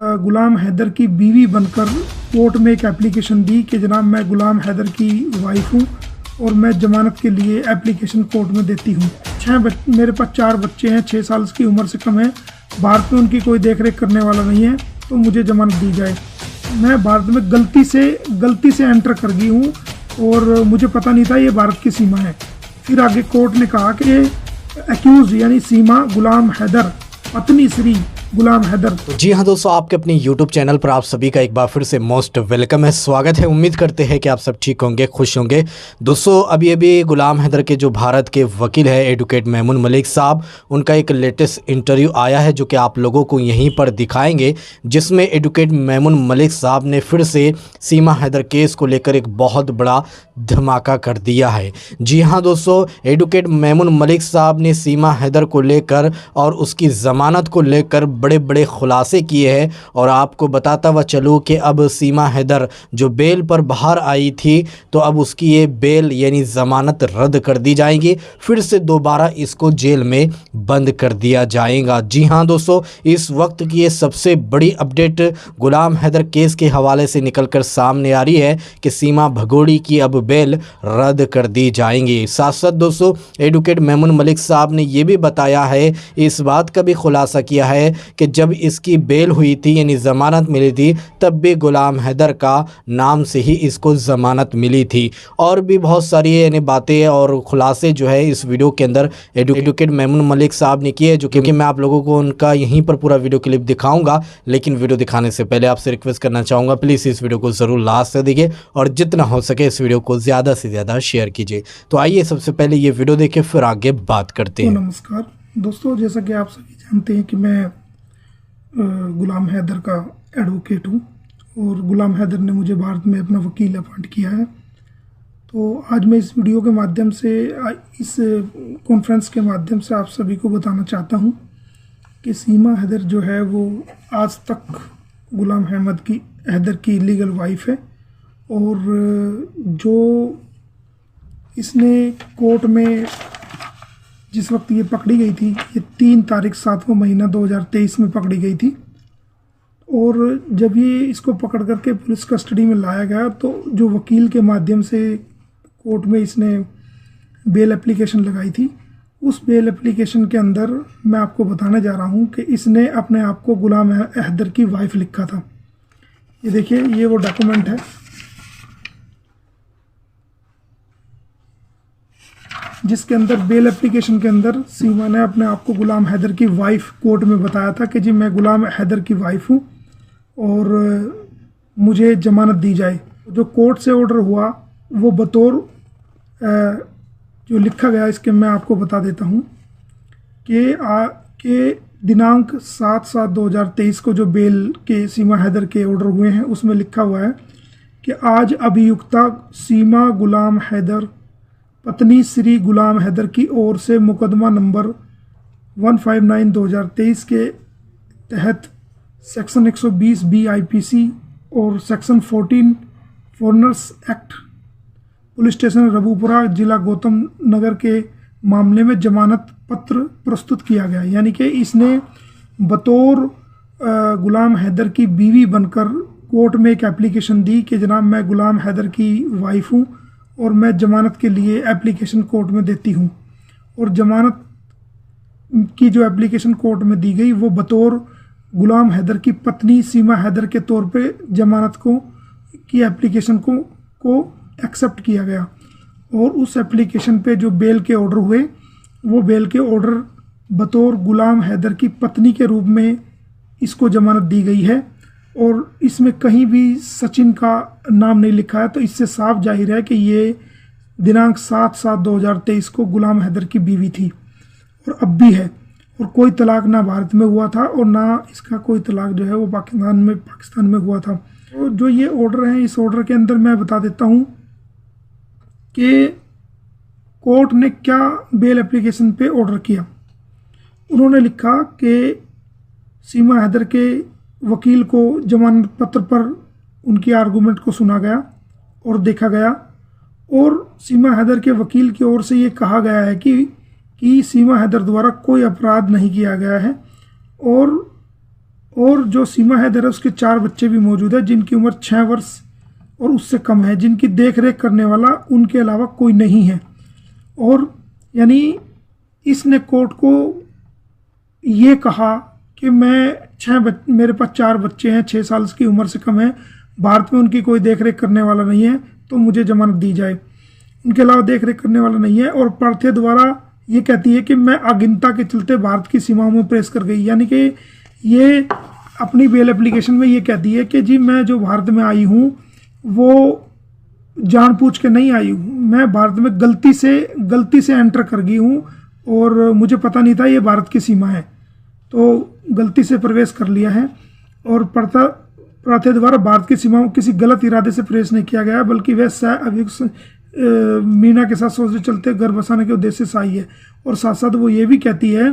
गुलाम हैदर की बीवी बनकर कोर्ट में एक एप्लीकेशन दी कि जनाब मैं गुलाम हैदर की वाइफ हूँ और मैं जमानत के लिए एप्लीकेशन कोर्ट में देती हूँ। मेरे पास 4 बच्चे हैं, 6 साल की उम्र से कम है। भारत में उनकी कोई देख रेख करने वाला नहीं है, तो मुझे जमानत दी जाए। मैं भारत में गलती से एंटर कर गई हूँ और मुझे पता नहीं था ये भारत की सीमा है। फिर आगे कोर्ट ने कहा कि एक्यूज यानी सीमा गुलाम हैदर, पत्नी श्री गुलाम हैदर। जी हाँ दोस्तों, आपके अपने YouTube चैनल पर आप सभी का एक बार फिर से मोस्ट वेलकम है, स्वागत है। उम्मीद करते हैं कि आप सब ठीक होंगे, खुश होंगे। दोस्तों अभी गुलाम हैदर के जो भारत के वकील है एडवोकेट मेमून मलिक साहब, उनका एक लेटेस्ट इंटरव्यू आया है जो कि आप लोगों को यहीं पर दिखाएंगे, जिसमें एडवोकेट मेमून मलिक साहब ने फिर से सीमा हैदर केस को लेकर एक बहुत बड़ा धमाका कर दिया है। जी हाँ दोस्तों, एडवोकेट मेमून मलिक साहब ने सीमा हैदर को लेकर और उसकी ज़मानत को लेकर बड़े बड़े खुलासे किए हैं। और आपको बताता हुआ चलूँ कि अब सीमा हैदर जो बेल पर बाहर आई थी, तो अब उसकी ये बेल यानी ज़मानत रद्द कर दी जाएगी, फिर से दोबारा इसको जेल में बंद कर दिया जाएगा। जी हाँ दोस्तों, इस वक्त की ये सबसे बड़ी अपडेट गुलाम हैदर केस के हवाले से निकलकर सामने आ रही है कि सीमा भगोड़ी की अब बेल रद्द कर दी जाएंगी। साथ साथ दोस्तों एडवोकेट मेमून मलिक साहब ने ये भी बताया है, इस बात का भी खुलासा किया है कि जब इसकी बेल हुई थी यानी ज़मानत मिली थी, तब भी गुलाम हैदर का नाम से ही इसको ज़मानत मिली थी। और भी बहुत सारी यानी बातें और खुलासे जो है इस वीडियो के अंदर एडवोकेट मेमून मलिक साहब ने किए, जो कि मैं आप लोगों को उनका यहीं पर पूरा वीडियो क्लिप दिखाऊंगा। लेकिन वीडियो दिखाने से पहले आपसे रिक्वेस्ट करना चाहूँगा, प्लीज़ इस वीडियो को ज़रूर लास्ट तक देखिए और जितना हो सके इस वीडियो को ज़्यादा से ज़्यादा शेयर कीजिए। तो आइए सबसे पहले ये वीडियो देखें, फिर आगे बात करते हैं। नमस्कार दोस्तों, जैसा कि आप सभी जानते हैं कि मैं गुलाम हैदर का एडवोकेट हूँ और गुलाम हैदर ने मुझे भारत में अपना वकील अपॉइंट किया है। तो आज मैं इस वीडियो के माध्यम से, इस कॉन्फ्रेंस के माध्यम से आप सभी को बताना चाहता हूँ कि सीमा हैदर जो है वो आज तक गुलाम हैदर की लीगल वाइफ है। और जो इसने कोर्ट में जिस वक्त ये पकड़ी गई थी, ये 3 तारीख 7वां महीना 2023 में पकड़ी गई थी। और जब ये इसको पकड़ करके पुलिस कस्टडी में लाया गया, तो जो वकील के माध्यम से कोर्ट में इसने बेल एप्लीकेशन लगाई थी, उस बेल एप्लीकेशन के अंदर मैं आपको बताने जा रहा हूँ कि इसने अपने आप को गुलाम हैदर की वाइफ लिखा था। ये देखिए, ये वो डॉक्यूमेंट है जिसके अंदर बेल एप्लीकेशन के अंदर सीमा ने अपने आप को गुलाम हैदर की वाइफ कोर्ट में बताया था कि जी मैं गुलाम हैदर की वाइफ हूँ और मुझे जमानत दी जाए। जो कोर्ट से ऑर्डर हुआ वो बतौर जो लिखा गया, इसके मैं आपको बता देता हूँ कि दिनांक 7/7/2023 को जो बेल के सीमा हैदर के ऑर्डर हुए हैं, उसमें लिखा हुआ है कि आज अभियुक्ता सीमा गुलाम हैदर पत्नी श्री गुलाम हैदर की ओर से मुकदमा नंबर 159/2023 के तहत सेक्शन 120 BIPC और section 14 foreigners act police station Rabupura जिला गौतम नगर के मामले में जमानत पत्र प्रस्तुत किया गया। यानी कि इसने बतौर गुलाम हैदर की बीवी बनकर कोर्ट में एक एप्लीकेशन दी कि जनाब मैं गुलाम हैदर की वाइफ हूँ और मैं जमानत के लिए एप्लीकेशन कोर्ट में देती हूँ। और जमानत की जो एप्लीकेशन कोर्ट में दी गई, वो बतौर गुलाम हैदर की पत्नी सीमा हैदर के तौर पे जमानत की एप्लीकेशन को एक्सेप्ट किया गया। और उस एप्लीकेशन पे जो बेल के ऑर्डर हुए, वो बेल के ऑर्डर बतौर गुलाम हैदर की पत्नी के रूप में इसको जमानत दी गई है। और इसमें कहीं भी सचिन का नाम नहीं लिखा है, तो इससे साफ जाहिर है कि ये दिनांक 7/7/2023 को गुलाम हैदर की बीवी थी और अब भी है। और कोई तलाक ना भारत में हुआ था और ना इसका कोई तलाक जो है वो पाकिस्तान में हुआ था। तो जो ये ऑर्डर है, इस ऑर्डर के अंदर मैं बता देता हूँ कि कोर्ट ने क्या बेल एप्लीकेशन पे ऑर्डर किया। उन्होंने लिखा कि सीमा हैदर के वकील को जमानत पत्र पर उनकी आर्गूमेंट को सुना गया और देखा गया। और सीमा हैदर के वकील की ओर से ये कहा गया है कि सीमा हैदर द्वारा कोई अपराध नहीं किया गया है और जो सीमा हैदर है उसके 4 बच्चे भी मौजूद है जिनकी उम्र 6 वर्ष और उससे कम है, जिनकी देख रेख करने वाला उनके अलावा कोई नहीं है। और यानी इसने कोर्ट को ये कहा कि मेरे पास 4 बच्चे हैं, 6 साल की उम्र से कम है, भारत में उनकी कोई देख रेख करने वाला नहीं है, तो मुझे जमानत दी जाए। उनके अलावा देख रेख करने वाला नहीं है। और पार्थे द्वारा ये कहती है कि मैं अगिनता के चलते भारत की सीमाओं में प्रवेश कर गई, यानी कि ये अपनी बेल एप्लीकेशन में ये कहती है कि जी मैं जो भारत में आई हूँ वो जानबूझ के नहीं आई हूँ, मैं भारत में गलती से एंटर कर गई हूँ और मुझे पता नहीं था ये भारत की सीमा है, तो गलती से प्रवेश कर लिया है। और पार्थे द्वारा भारत की सीमाओं किसी गलत इरादे से प्रवेश नहीं किया गया, बल्कि वह सह अभियुक्त मीना के साथ सोचते चलते घर बसाने के उद्देश्य से आई है। और साथ साथ वो ये भी कहती है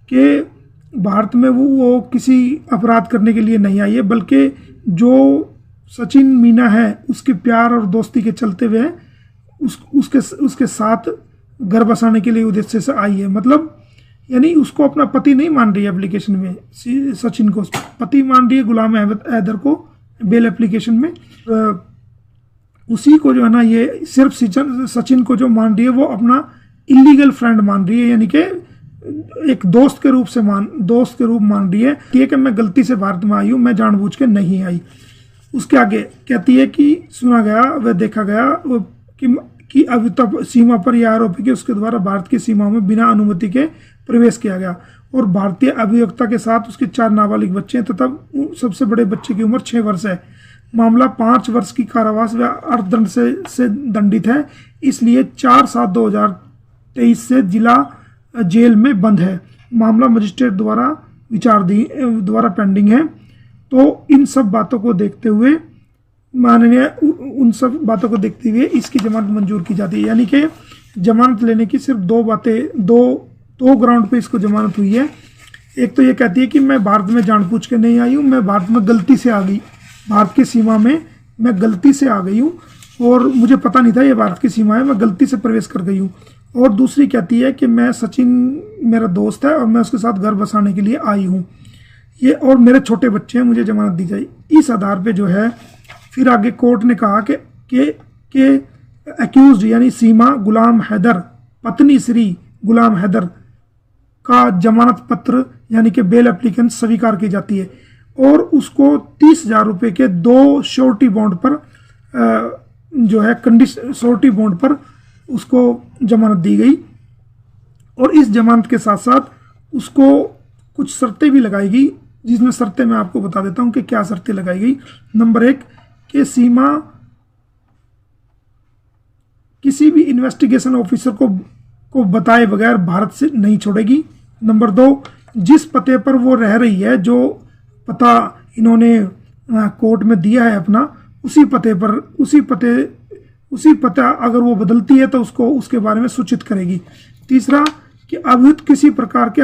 कि भारत में वो किसी अपराध करने के लिए नहीं आई है, बल्कि जो सचिन मीना है उसके प्यार और दोस्ती के चलते हुए उसके साथ घर बसाने के लिए उद्देश्य से आई है। मतलब यानी उसको अपना पति नहीं मान रही है एप्लीकेशन में, सचिन को पति मान रही है, गुलाम हैदर को बेल एप्लीकेशन में। उसी को जो है ना ये सिर्फ सचिन को जो मान रही है वो अपना इलीगल फ्रेंड मान रही है, यानी कि एक दोस्त के रूप मान रही है कि मैं गलती से भारत में आई हूँ, मैं जानबूझ के नहीं आई। उसके आगे कहती है कि सुना गया व देखा गया कि अभी तक सीमा पर यह आरोप है कि उसके द्वारा भारत की सीमाओं में बिना अनुमति के प्रवेश किया गया और भारतीय अभियोक्ता के साथ उसके 4 नाबालिग बच्चे हैं तथा सबसे बड़े बच्चे की उम्र 6 वर्ष है। मामला 5 वर्ष की कारावास व अर्थदंड से दंडित है, इसलिए 4/7/2023 से जिला जेल में बंद है। मामला मजिस्ट्रेट द्वारा पेंडिंग है। तो इन सब बातों को देखते हुए इसकी जमानत मंजूर की जाती है, यानी कि जमानत लेने की सिर्फ दो ग्राउंड पे इसको जमानत हुई है। एक तो ये कहती है कि मैं भारत में जानबूझ के नहीं आई हूँ, मैं भारत में गलती से आ गई, भारत की सीमा में मैं गलती से आ गई हूँ और मुझे पता नहीं था ये भारत की सीमा है, मैं गलती से प्रवेश कर गई हूँ। और दूसरी कहती है कि मैं सचिन मेरा दोस्त है और मैं उसके साथ घर बसाने के लिए आई हूँ, ये और मेरे छोटे बच्चे हैं, मुझे जमानत दी जाए। इस आधार पे जो है फिर आगे कोर्ट ने कहा कि एक्यूज्ड यानी सीमा गुलाम हैदर पत्नी श्री गुलाम हैदर का जमानत पत्र यानी कि बेल एप्लीकेशन स्वीकार की जाती है और उसको 30,000 रुपये के 2 श्योरिटी बॉन्ड पर जो है श्योरिटी बॉन्ड पर उसको जमानत दी गई। और इस जमानत के साथ साथ उसको कुछ शर्तें भी लगाई गई, जिसमें शर्तें मैं आपको बता देता हूं कि क्या शर्तें लगाई गई। नंबर 1 कि सीमा किसी भी इन्वेस्टिगेशन ऑफिसर को बताए बगैर भारत से नहीं छोड़ेगी। नंबर 2 जिस पते पर वो रह रही है, जो पता इन्होंने कोर्ट में दिया है अपना, उसी पता अगर वो बदलती है तो उसको उसके बारे में सूचित करेगी। तीसरा कि अभियुक्त किसी प्रकार के